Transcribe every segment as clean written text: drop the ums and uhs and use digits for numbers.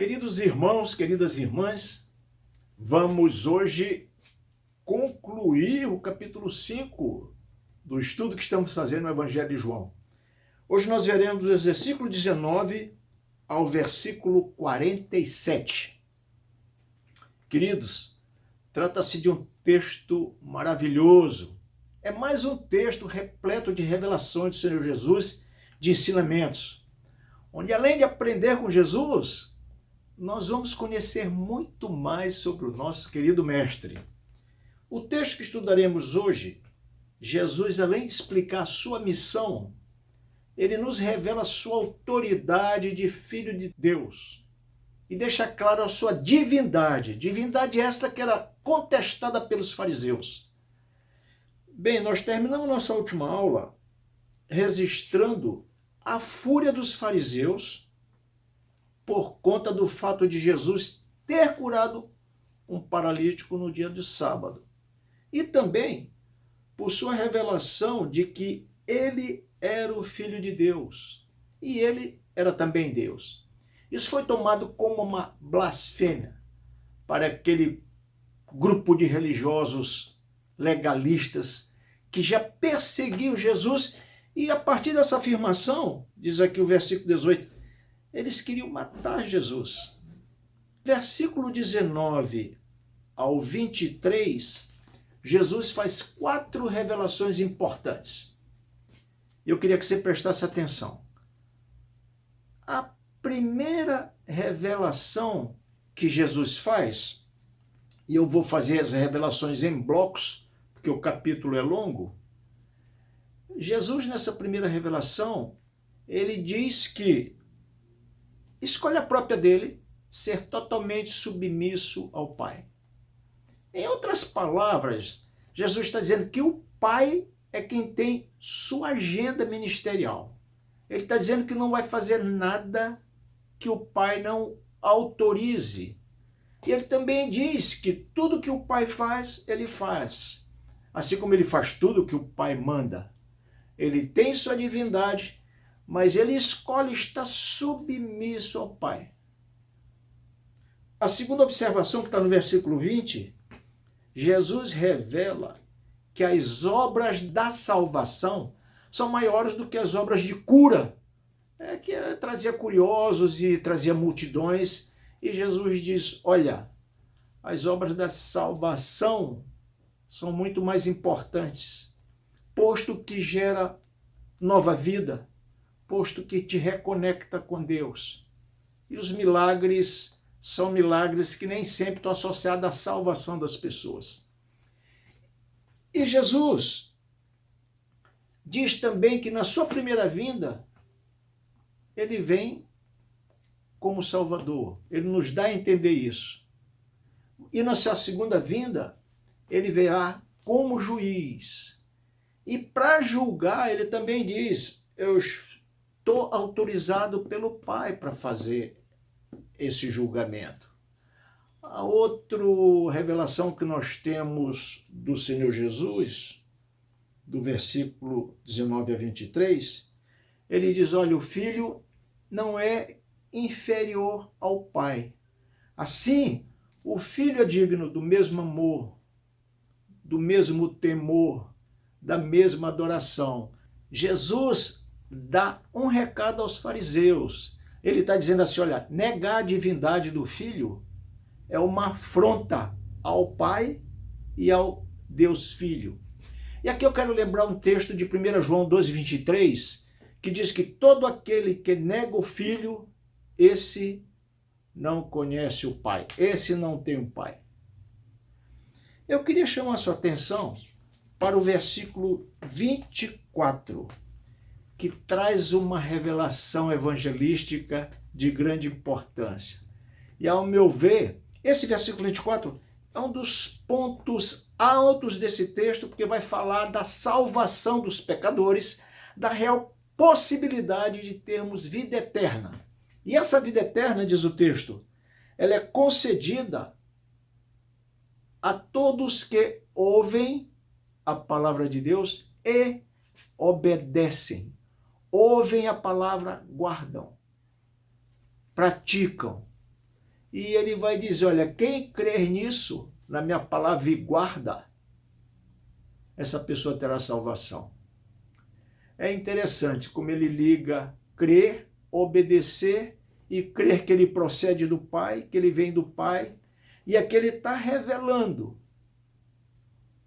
Queridos irmãos, queridas irmãs, vamos hoje concluir o capítulo 5 do estudo que estamos fazendo no Evangelho de João. Hoje nós veremos o versículo 19 ao versículo 47. Queridos, trata-se de um texto maravilhoso. É mais um texto repleto de revelações do Senhor Jesus, de ensinamentos, onde além de aprender com Jesus, nós vamos conhecer muito mais sobre o nosso querido Mestre. O texto que estudaremos hoje, Jesus, além de explicar a sua missão, ele nos revela a sua autoridade de Filho de Deus e deixa claro a sua divindade, divindade esta que era contestada pelos fariseus. Bem, nós terminamos nossa última aula registrando a fúria dos fariseus por conta do fato de Jesus ter curado um paralítico no dia de sábado. E também por sua revelação de que ele era o Filho de Deus e ele era também Deus. Isso foi tomado como uma blasfêmia para aquele grupo de religiosos legalistas que já perseguiam Jesus, e a partir dessa afirmação, diz aqui o versículo 18, eles queriam matar Jesus. Versículo 19 ao 23, Jesus faz 4 revelações importantes. Eu queria que você prestasse atenção. A primeira revelação que Jesus faz, e eu vou fazer as revelações em blocos, porque o capítulo é longo. Jesus, nessa primeira revelação, ele diz que escolhe a própria dele ser totalmente submisso ao Pai. Em outras palavras, Jesus está dizendo que o Pai é quem tem sua agenda ministerial. Ele está dizendo que não vai fazer nada que o Pai não autorize. E ele também diz que tudo que o Pai faz, ele faz. Assim como ele faz tudo que o Pai manda. Ele tem sua divindade, mas ele escolhe estar submisso ao Pai. A segunda observação, que está no versículo 20, Jesus revela que as obras da salvação são maiores do que as obras de cura. Que trazia curiosos e trazia multidões. E Jesus diz, olha, as obras da salvação são muito mais importantes, posto que gera nova vida, posto que te reconecta com Deus. E os milagres são milagres que nem sempre estão associados à salvação das pessoas. E Jesus diz também que na sua primeira vinda, ele vem como Salvador. Ele nos dá a entender isso. E na sua segunda vinda, ele virá como juiz. E para julgar, ele também diz, eu estou autorizado pelo Pai para fazer esse julgamento. A outra revelação que nós temos do Senhor Jesus, do versículo 19 a 23, ele diz, olha, o Filho não é inferior ao Pai. Assim, o Filho é digno do mesmo amor, do mesmo temor, da mesma adoração. Jesus dá um recado aos fariseus. Ele está dizendo assim, olha, negar a divindade do Filho é uma afronta ao Pai e ao Deus Filho. E aqui eu quero lembrar um texto de 1 João 12, 23, que diz que todo aquele que nega o Filho, esse não conhece o Pai, esse não tem o Pai. Eu queria chamar a sua atenção para o versículo 24, que traz uma revelação evangelística de grande importância. E ao meu ver, esse versículo 24 é um dos pontos altos desse texto, porque vai falar da salvação dos pecadores, da real possibilidade de termos vida eterna. E essa vida eterna, diz o texto, ela é concedida a todos que ouvem a palavra de Deus e obedecem. Ouvem a palavra, guardam, praticam. e ele vai dizer, olha, quem crer nisso, na minha palavra e guarda, essa pessoa terá salvação. É interessante como ele liga crer, obedecer e crer que ele procede do Pai, que ele vem do Pai, e aqui ele está revelando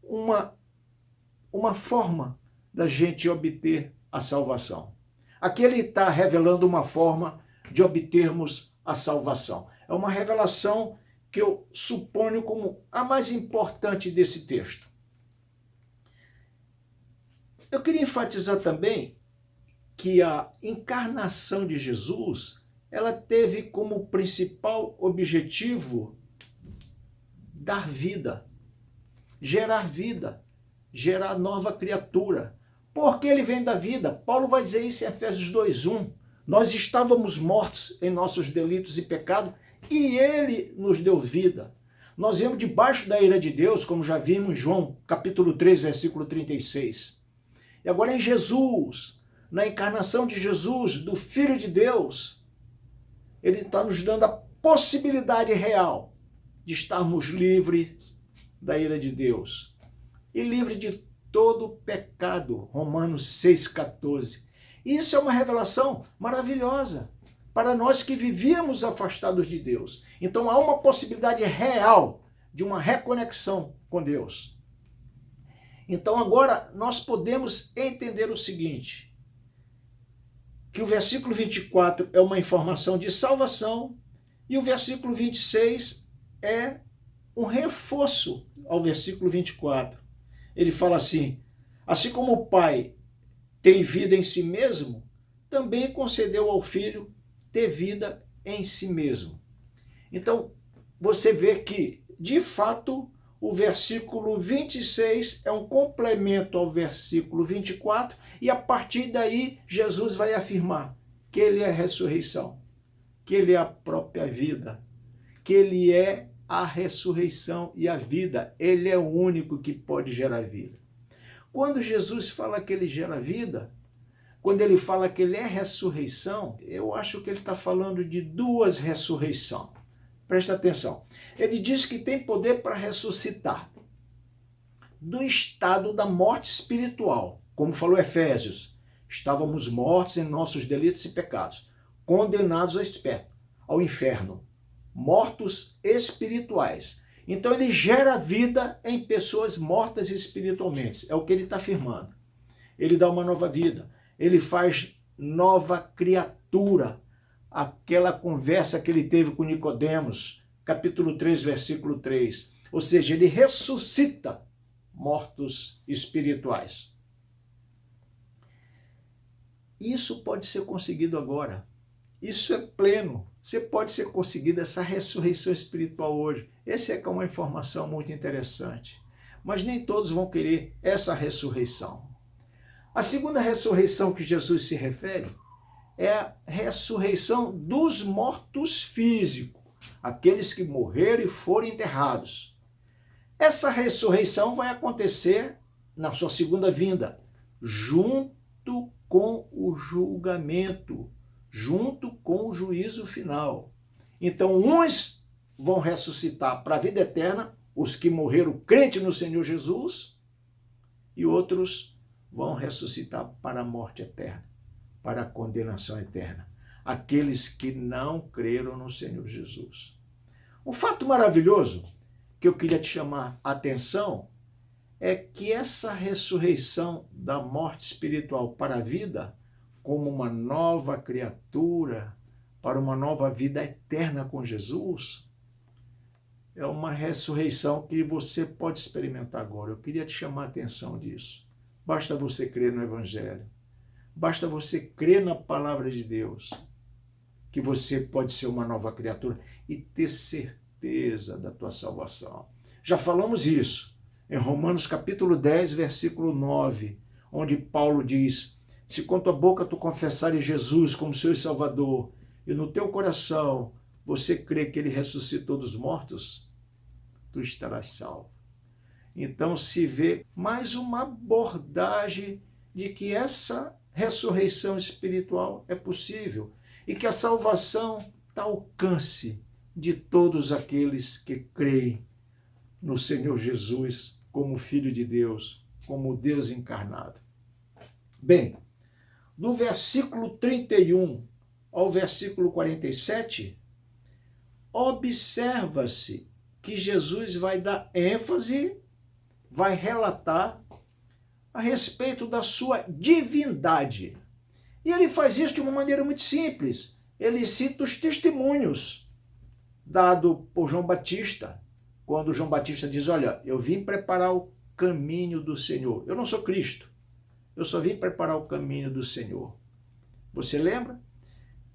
uma forma da gente obter a salvação. Aqui ele está revelando uma forma de obtermos a salvação. É uma revelação que eu suponho como a mais importante desse texto. Eu queria enfatizar também que a encarnação de Jesus, ela teve como principal objetivo dar vida, gerar nova criatura. Porque ele vem da vida. Paulo vai dizer isso em Efésios 2:1. Nós estávamos mortos em nossos delitos e pecados e ele nos deu vida. Nós vemos debaixo da ira de Deus, como já vimos em João, capítulo 3, versículo 36. E agora em Jesus, na encarnação de Jesus, do Filho de Deus, ele está nos dando a possibilidade real de estarmos livres da ira de Deus e livre de todo pecado, Romanos 6,14. Isso é uma revelação maravilhosa para nós que vivíamos afastados de Deus. Então há uma possibilidade real de uma reconexão com Deus. Então agora nós podemos entender o seguinte, que o versículo 24 é uma informação de salvação e o versículo 26 é um reforço ao versículo 24. Ele fala assim, assim como o Pai tem vida em si mesmo, também concedeu ao Filho ter vida em si mesmo. Então, você vê que, de fato, o versículo 26 é um complemento ao versículo 24, e a partir daí Jesus vai afirmar que ele é a ressurreição, que ele é a própria vida, que ele é a ressurreição e a vida. Ele é o único que pode gerar vida. Quando Jesus fala que ele gera vida, quando ele fala que ele é ressurreição, eu acho que ele está falando de duas ressurreições. Presta atenção. Ele diz que tem poder para ressuscitar do estado da morte espiritual. Como falou Efésios, estávamos mortos em nossos delitos e pecados, condenados ao inferno, mortos espirituais. Então ele gera vida em pessoas mortas espiritualmente. É o que ele está afirmando. Ele dá uma nova vida. Ele faz nova criatura. Aquela conversa que ele teve com Nicodemos, capítulo 3, versículo 3. Ou seja, ele ressuscita mortos espirituais. Isso pode ser conseguido agora. Isso é pleno. Você pode ser conseguido essa ressurreição espiritual hoje. Essa é uma informação muito interessante. Mas nem todos vão querer essa ressurreição. A segunda ressurreição que Jesus se refere é a ressurreição dos mortos físicos, aqueles que morreram e foram enterrados. Essa ressurreição vai acontecer na sua segunda vinda, junto com o julgamento, junto com o juízo final. Então, uns vão ressuscitar para a vida eterna, os que morreram crente no Senhor Jesus, e outros vão ressuscitar para a morte eterna, para a condenação eterna, aqueles que não creram no Senhor Jesus. Um fato maravilhoso que eu queria te chamar a atenção é que essa ressurreição da morte espiritual para a vida, como uma nova criatura, para uma nova vida eterna com Jesus, é uma ressurreição que você pode experimentar agora. Eu queria te chamar a atenção disso. Basta você crer no Evangelho. Basta você crer na palavra de Deus, que você pode ser uma nova criatura e ter certeza da tua salvação. Já falamos isso em Romanos capítulo 10, versículo 9, onde Paulo diz, se com tua boca tu confessares Jesus como Senhor e Salvador, e no teu coração você crê que ele ressuscitou dos mortos, tu estarás salvo. Então se vê mais uma abordagem de que essa ressurreição espiritual é possível e que a salvação está ao alcance de todos aqueles que creem no Senhor Jesus como Filho de Deus, como Deus encarnado. Bem, do versículo 31 ao versículo 47, observa-se que Jesus vai dar ênfase, vai relatar a respeito da sua divindade. E ele faz isso de uma maneira muito simples. Ele cita os testemunhos dados por João Batista, quando João Batista diz, olha, eu vim preparar o caminho do Senhor. Eu não sou Cristo, eu só vim preparar o caminho do Senhor. Você lembra?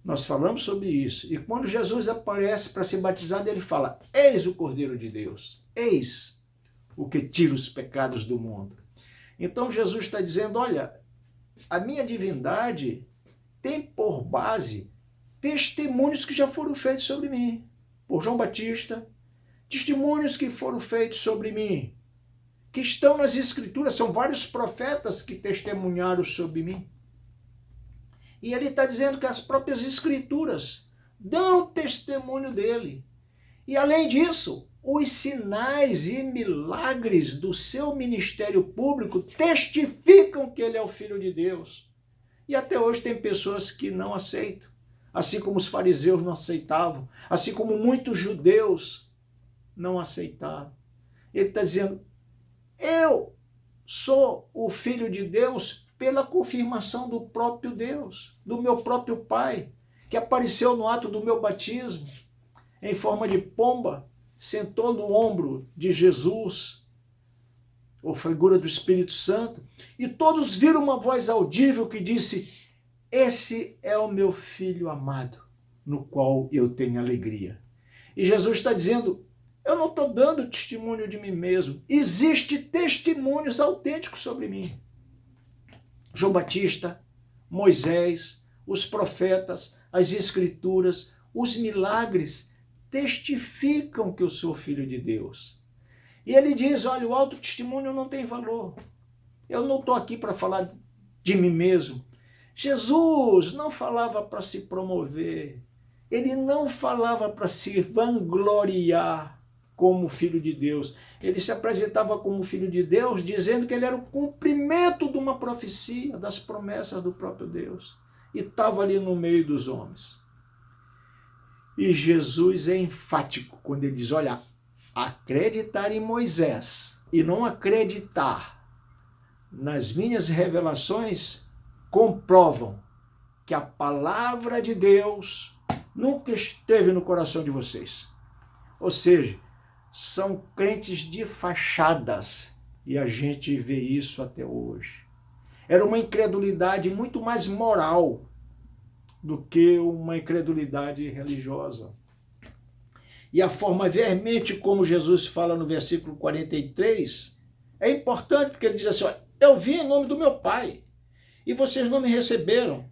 Nós falamos sobre isso. E quando Jesus aparece para ser batizado, ele fala, eis o Cordeiro de Deus, eis o que tira os pecados do mundo. Então Jesus está dizendo, olha, a minha divindade tem por base testemunhos que já foram feitos sobre mim, por João Batista, testemunhos que foram feitos sobre mim, que estão nas Escrituras, são vários profetas que testemunharam sobre mim. E ele está dizendo que as próprias Escrituras dão testemunho dele. E além disso, os sinais e milagres do seu ministério público testificam que ele é o Filho de Deus. E até hoje tem pessoas que não aceitam, assim como os fariseus não aceitavam, assim como muitos judeus não aceitaram. Ele está dizendo, eu sou o Filho de Deus pela confirmação do próprio Deus, do meu próprio Pai, que apareceu no ato do meu batismo, em forma de pomba, sentou no ombro de Jesus, ou figura do Espírito Santo, e todos viram uma voz audível que disse, esse é o meu Filho amado, no qual eu tenho alegria. E Jesus está dizendo, eu não estou dando testemunho de mim mesmo, existem testemunhos autênticos sobre mim. João Batista, Moisés, os profetas, as Escrituras, os milagres testificam que eu sou Filho de Deus. E ele diz, olha, o autotestemunho não tem valor. Eu não estou aqui para falar de mim mesmo. Jesus não falava para se promover. Ele não falava para se vangloriar como Filho de Deus. Ele se apresentava como Filho de Deus, dizendo que ele era o cumprimento de uma profecia, das promessas do próprio Deus. E estava ali no meio dos homens. E Jesus é enfático quando ele diz, olha, acreditar em Moisés e não acreditar nas minhas revelações comprovam que a palavra de Deus nunca esteve no coração de vocês. Ou seja, são crentes de fachadas e a gente vê isso até hoje. Era uma incredulidade muito mais moral do que uma incredulidade religiosa. E a forma veemente como Jesus fala no versículo 43 é importante, porque ele diz assim, olha, eu vim em nome do meu Pai e vocês não me receberam.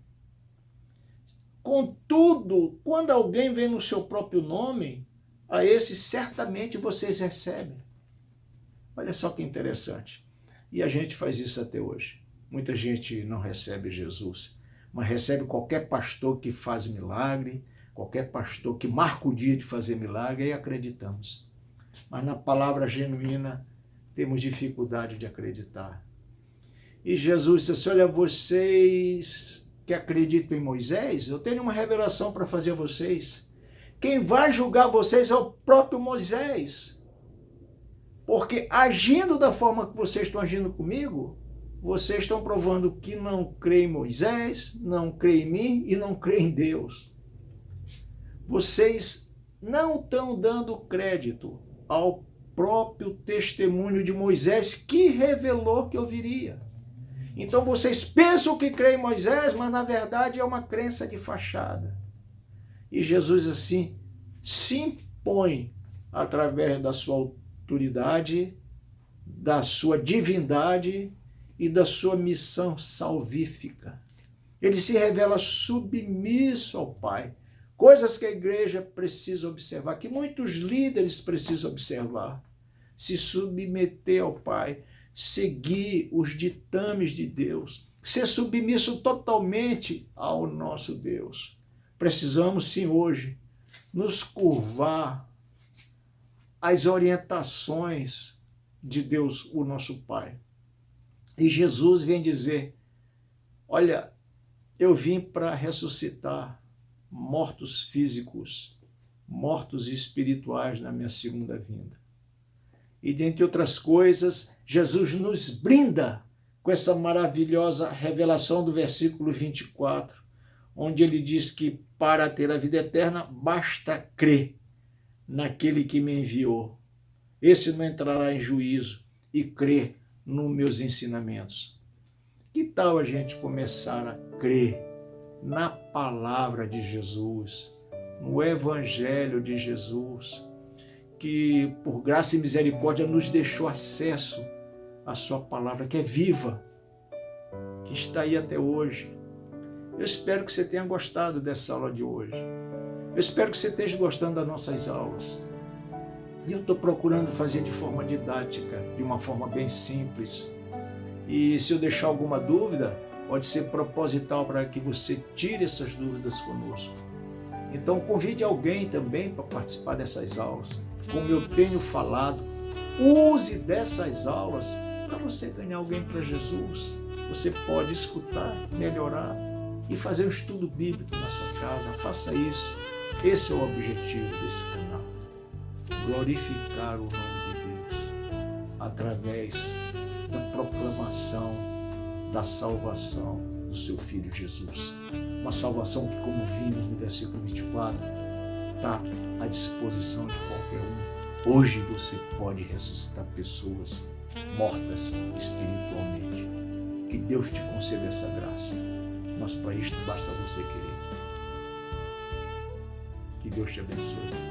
Contudo, quando alguém vem no seu próprio nome, a esse certamente vocês recebem. Olha só que interessante. E a gente faz isso até hoje. Muita gente não recebe Jesus, mas recebe qualquer pastor que faz milagre, qualquer pastor que marca o dia de fazer milagre, e acreditamos. Mas na palavra genuína temos dificuldade de acreditar. E Jesus disse, olha, vocês que acreditam em Moisés, eu tenho uma revelação para fazer a vocês. Quem vai julgar vocês é o próprio Moisés. Porque agindo da forma que vocês estão agindo comigo, vocês estão provando que não creem em Moisés, não creem em mim e não creem em Deus. Vocês não estão dando crédito ao próprio testemunho de Moisés que revelou que eu viria. Então vocês pensam que creem em Moisés, mas na verdade é uma crença de fachada. E Jesus assim se impõe através da sua autoridade, da sua divindade e da sua missão salvífica. Ele se revela submisso ao Pai. Coisas que a igreja precisa observar, que muitos líderes precisam observar. Se submeter ao Pai, seguir os ditames de Deus, ser submisso totalmente ao nosso Deus. Precisamos sim hoje nos curvar às orientações de Deus, o nosso Pai. E Jesus vem dizer, olha, eu vim para ressuscitar mortos físicos, mortos espirituais na minha segunda vinda. E, dentre outras coisas, Jesus nos brinda com essa maravilhosa revelação do versículo 24, onde ele diz que para ter a vida eterna basta crer naquele que me enviou. Esse não entrará em juízo e crer nos meus ensinamentos. Que tal a gente começar a crer na palavra de Jesus, no Evangelho de Jesus, que por graça e misericórdia nos deixou acesso à sua palavra, que é viva, que está aí até hoje. Eu espero que você tenha gostado dessa aula de hoje. Eu espero que você esteja gostando das nossas aulas. E eu estou procurando fazer de forma didática, de uma forma bem simples. E se eu deixar alguma dúvida, pode ser proposital para que você tire essas dúvidas conosco. Então convide alguém também para participar dessas aulas. Como eu tenho falado, use dessas aulas para você ganhar alguém para Jesus. Você pode escutar, melhorar e fazer um estudo bíblico na sua casa. Faça isso. Esse é o objetivo desse canal. Glorificar o nome de Deus através da proclamação da salvação do seu Filho Jesus. Uma salvação que, como vimos no versículo 24, está à disposição de qualquer um. Hoje você pode ressuscitar pessoas mortas espiritualmente. Que Deus te conceda essa graça. Mas para isto basta você querer. Que Deus te abençoe.